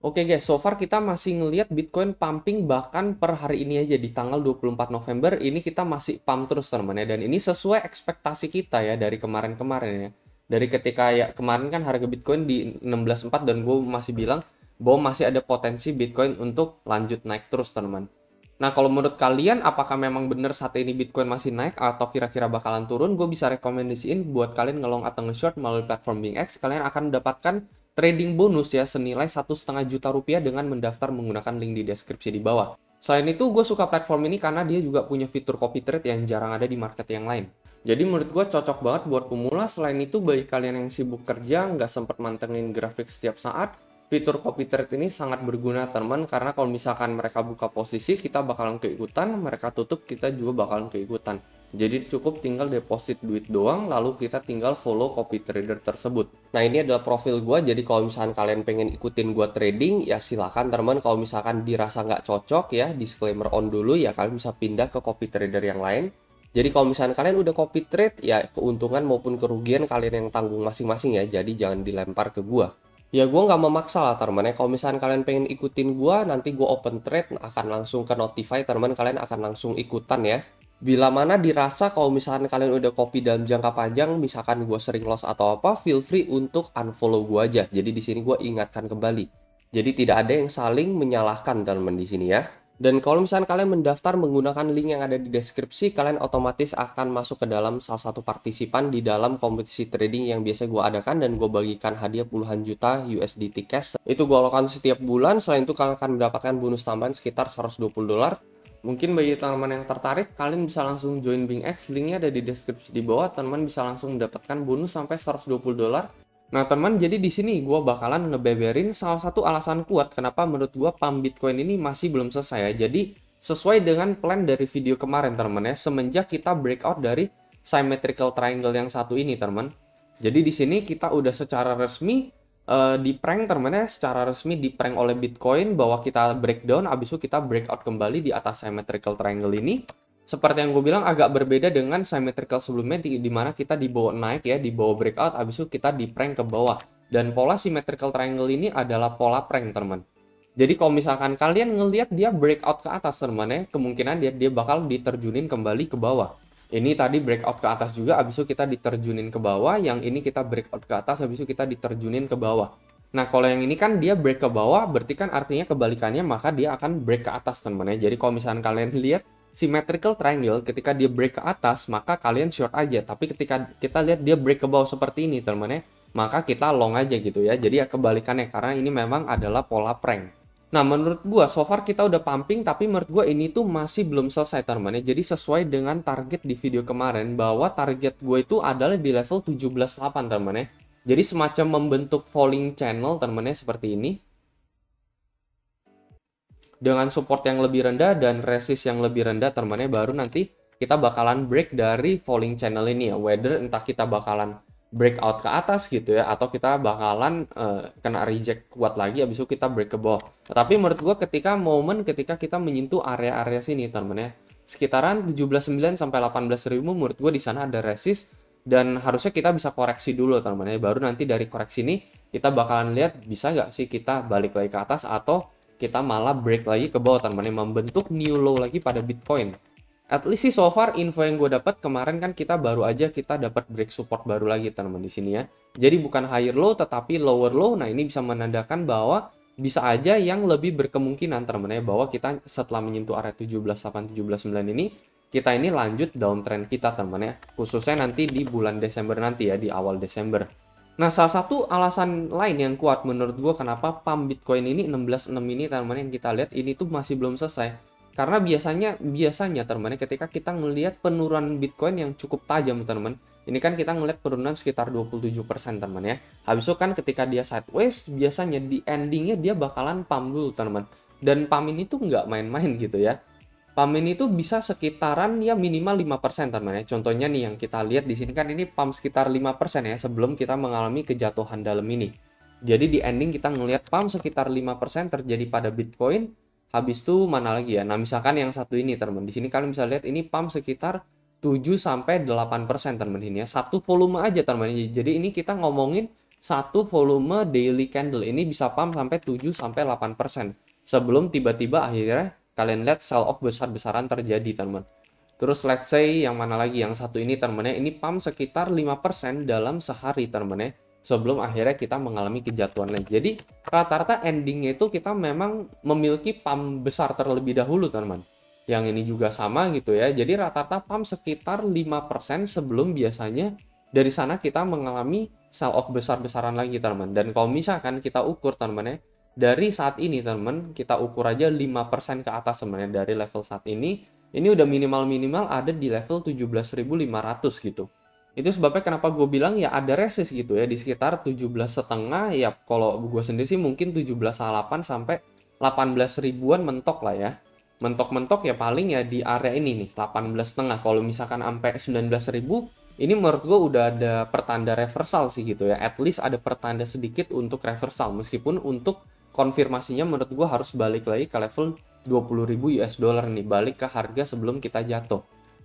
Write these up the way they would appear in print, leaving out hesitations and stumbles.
Oke guys, so far kita masih ngelihat Bitcoin pumping bahkan per hari ini aja di tanggal 24 November ini kita masih pump terus teman ya. Dan ini sesuai ekspektasi kita ya dari kemarin-kemarin ya. Dari ketika ya kemarin kan harga Bitcoin di 16.4 dan gue masih bilang bahwa masih ada potensi Bitcoin untuk lanjut naik terus teman. Nah kalau menurut kalian apakah memang benar saat ini Bitcoin masih naik atau kira-kira bakalan turun? Gue bisa rekomendasiin buat kalian ngelong atau nge-short melalui platform BingX. Kalian akan mendapatkan trading bonus ya senilai 1,5 juta rupiah dengan mendaftar menggunakan link di deskripsi di bawah. Selain itu, gue suka platform ini karena dia juga punya fitur copy trade yang jarang ada di market yang lain. Jadi menurut gue cocok banget buat pemula. Selain itu, bagi kalian yang sibuk kerja, nggak sempat mantengin grafik setiap saat, fitur copy trade ini sangat berguna teman, karena kalau misalkan mereka buka posisi, kita bakalan keikutan, mereka tutup, kita juga bakalan keikutan. Jadi cukup tinggal deposit duit doang, lalu kita tinggal follow copy trader tersebut. Nah ini adalah profil gue, jadi kalau misalkan kalian pengen ikutin gue trading, ya silakan teman. Kalau misalkan dirasa nggak cocok ya, disclaimer on dulu ya, kalian bisa pindah ke copy trader yang lain. Jadi kalau misalkan kalian udah copy trade, ya keuntungan maupun kerugian kalian yang tanggung masing-masing ya, jadi jangan dilempar ke gue. Ya gue nggak memaksa lah teman ya, kalau misalkan kalian pengen ikutin gue, nanti gue open trade, akan langsung ke notify teman, kalian akan langsung ikutan ya. Bila mana dirasa kalau misalkan kalian udah copy dalam jangka panjang, misalkan gue sering loss atau apa, feel free untuk unfollow gue aja. Jadi di sini gue ingatkan kembali. Jadi tidak ada yang saling menyalahkan teman-teman di sini ya. Dan kalau misalkan kalian mendaftar menggunakan link yang ada di deskripsi, kalian otomatis akan masuk ke dalam salah satu partisipan di dalam kompetisi trading yang biasa gue adakan dan gue bagikan hadiah puluhan juta USDT cash. Itu gue lakukan setiap bulan. Selain itu kalian akan mendapatkan bonus tambahan sekitar $120. Mungkin bagi teman-teman yang tertarik, kalian bisa langsung join BingX, linknya ada di deskripsi di bawah. Teman bisa langsung mendapatkan bonus sampai $120. Nah teman, jadi di sini gue bakalan ngebeberin salah satu alasan kuat kenapa menurut gue pump Bitcoin ini masih belum selesai ya. Jadi sesuai dengan plan dari video kemarin teman ya, semenjak kita breakout dari symmetrical triangle yang satu ini teman. Jadi di sini kita udah secara resmi di prank temennya, secara resmi di prank oleh Bitcoin bahwa kita breakdown, abis itu kita breakout kembali di atas symmetrical triangle ini. Seperti yang gue bilang agak berbeda dengan symmetrical sebelumnya di mana kita dibawa naik ya, dibawa breakout, abis itu kita di prank ke bawah. Dan pola symmetrical triangle ini adalah pola prank teman. Jadi kalau misalkan kalian ngelihat dia breakout ke atas teman ya, kemungkinan dia bakal diterjunin kembali ke bawah. Ini tadi breakout ke atas juga, habis itu kita diterjunin ke bawah. Yang ini kita breakout ke atas, habis itu kita diterjunin ke bawah. Nah, kalau yang ini kan dia break ke bawah, berarti kan artinya kebalikannya, maka dia akan break ke atas, teman-teman ya. Jadi kalau misalkan kalian lihat symmetrical triangle, ketika dia break ke atas, maka kalian short aja. Tapi ketika kita lihat dia break ke bawah seperti ini, teman-teman ya, maka kita long aja gitu ya. Jadi ya kebalikannya, karena ini memang adalah pola prank. Nah, menurut gua so far kita udah pumping, tapi menurut gua ini tuh masih belum selesai teman ya. Jadi sesuai dengan target di video kemarin bahwa target gue itu adalah di level 17.8 teman ya. Jadi semacam membentuk falling channel teman ya seperti ini. Dengan support yang lebih rendah dan resist yang lebih rendah teman ya, baru nanti kita bakalan break dari falling channel ini ya. Whether entah kita bakalan breakout ke atas gitu ya, atau kita bakalan kena reject kuat lagi habis itu kita break ke bawah. Tapi menurut gue ketika kita menyentuh area-area sini teman ya, sekitaran 17.9 sampai 18.000 menurut gue di sana ada resist dan harusnya kita bisa koreksi dulu teman ya. Baru nanti dari koreksi ini kita bakalan lihat bisa nggak sih kita balik lagi ke atas atau kita malah break lagi ke bawah teman ya, membentuk new low lagi pada Bitcoin. At least sih so far info yang gue dapat kemarin kan kita baru aja kita dapat break support baru lagi teman-teman di sini ya. Jadi bukan higher low tetapi lower low. Nah, ini bisa menandakan bahwa bisa aja yang lebih berkemungkinan teman-teman ya, bahwa kita setelah menyentuh area 17.8 17.9 ini kita ini lanjut downtrend kita teman-teman ya. Khususnya nanti di bulan Desember nanti ya, di awal Desember. Nah, salah satu alasan lain yang kuat menurut gue kenapa pump Bitcoin ini 16.6 ini teman-teman yang kita lihat ini tuh masih belum selesai. Karena biasanya teman-teman ketika kita melihat penurunan Bitcoin yang cukup tajam teman-teman. Ini kan kita ngelihat penurunan sekitar 27% teman ya. Habis itu kan ketika dia sideways biasanya di endingnya dia bakalan pump dulu teman. Dan pump ini tuh nggak main-main gitu ya. Pump ini tuh bisa sekitaran ya minimal 5% teman ya. Contohnya nih yang kita lihat di sini kan ini pump sekitar 5% ya sebelum kita mengalami kejatuhan dalam ini. Jadi di ending kita ngelihat pump sekitar 5% terjadi pada Bitcoin. Habis itu mana lagi ya? Nah, misalkan yang satu ini teman. Di sini kalian bisa lihat ini pump sekitar 7 sampai 8% teman ini ya. Satu volume aja teman. Jadi ini kita ngomongin satu volume daily candle ini bisa pump sampai 7-8% sebelum tiba-tiba akhirnya kalian lihat sell off besar-besaran terjadi, teman. Terus let's say yang mana lagi, yang satu ini teman-teman, ini pump sekitar 5% dalam sehari teman-teman ya, sebelum akhirnya kita mengalami kejatuhan lagi. Jadi rata-rata endingnya itu kita memang memiliki pump besar terlebih dahulu, teman-teman. Yang ini juga sama gitu ya. Jadi rata-rata pump sekitar 5% sebelum biasanya dari sana kita mengalami sell off besar-besaran lagi, teman-teman. Dan kalau misalkan kita ukur, teman-teman ya, dari saat ini, teman-teman, kita ukur aja 5% ke atas sebenarnya dari level saat ini udah minimal-minimal ada di level 17.500 gitu. Itu sebabnya kenapa gue bilang ya ada resist gitu ya di sekitar 17,5 ya. Kalau gue sendiri sih mungkin 17,8 sampai 18 ribuan mentok lah ya. Mentok-mentok ya paling ya di area ini nih 18,5. Kalau misalkan sampai 19 ribu, ini menurut gue udah ada pertanda reversal sih gitu ya. At least ada pertanda sedikit untuk reversal, meskipun untuk konfirmasinya menurut gue harus balik lagi ke level 20.000 US dollar nih, balik ke harga sebelum kita jatuh.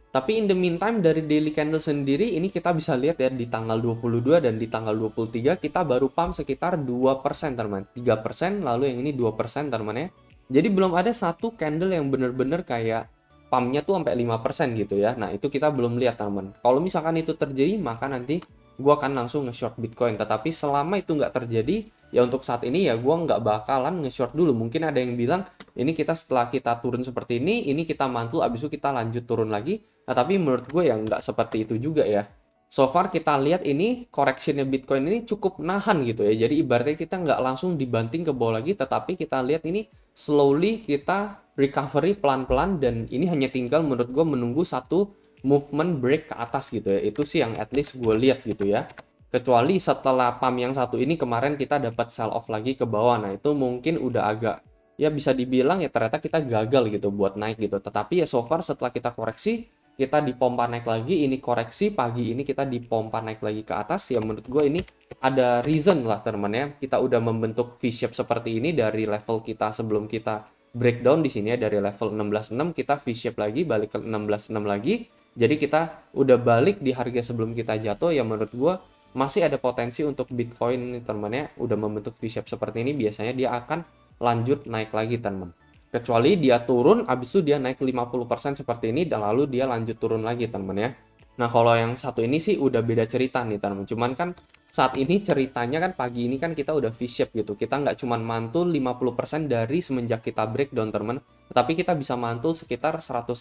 Tapi in the meantime dari daily candle sendiri ini kita bisa lihat ya di tanggal 22 dan di tanggal 23 kita baru pump sekitar 2% teman. 3% lalu yang ini 2% teman ya. Jadi belum ada satu candle yang bener-bener kayak pumpnya tuh sampai 5% gitu ya. Nah itu kita belum lihat teman. Kalau misalkan itu terjadi maka nanti gua akan langsung nge-short Bitcoin. Tetapi selama itu nggak terjadi, ya untuk saat ini ya gua nggak bakalan nge-short dulu. Mungkin ada yang bilang ini kita setelah kita turun seperti ini kita mantul, abis itu kita lanjut turun lagi. Nah, tapi menurut gue ya nggak seperti itu juga ya. So far kita lihat ini correctionnya Bitcoin ini cukup nahan gitu ya. Jadi ibaratnya kita nggak langsung dibanting ke bawah lagi, tetapi kita lihat ini slowly kita recovery pelan-pelan dan ini hanya tinggal menurut gue menunggu satu movement break ke atas gitu ya. Itu sih yang at least gue lihat gitu ya. Kecuali setelah pump yang satu ini kemarin kita dapat sell off lagi ke bawah. Nah itu mungkin udah agak ya bisa dibilang ya ternyata kita gagal gitu buat naik gitu. Tetapi ya so far setelah kita koreksi, kita dipompa naik lagi, ini koreksi pagi ini kita dipompa naik lagi ke atas, ya menurut gue ini ada reason lah teman ya. Kita udah membentuk V-shape seperti ini dari level kita sebelum kita breakdown di sini ya, dari level 16.6 kita V-shape lagi balik ke 16.6 lagi. Jadi kita udah balik di harga sebelum kita jatuh, ya menurut gue masih ada potensi untuk Bitcoin teman ya, udah membentuk V-shape seperti ini biasanya dia akan lanjut naik lagi teman. Kecuali dia turun, abis itu dia naik 50% seperti ini, dan lalu dia lanjut turun lagi teman ya. Nah kalau yang satu ini sih udah beda cerita nih teman. Cuman kan saat ini ceritanya kan pagi ini kan kita udah V-shape gitu. Kita nggak cuman mantul 50% dari semenjak kita breakdown teman. Tapi kita bisa mantul sekitar 100%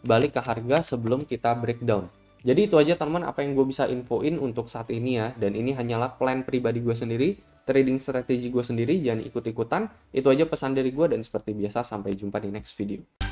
balik ke harga sebelum kita breakdown. Jadi itu aja teman apa yang gue bisa infoin untuk saat ini ya. Dan ini hanyalah plan pribadi gue sendiri. Trading strategi gue sendiri, jangan ikut-ikutan. Itu aja pesan dari gue dan seperti biasa sampai jumpa di next video.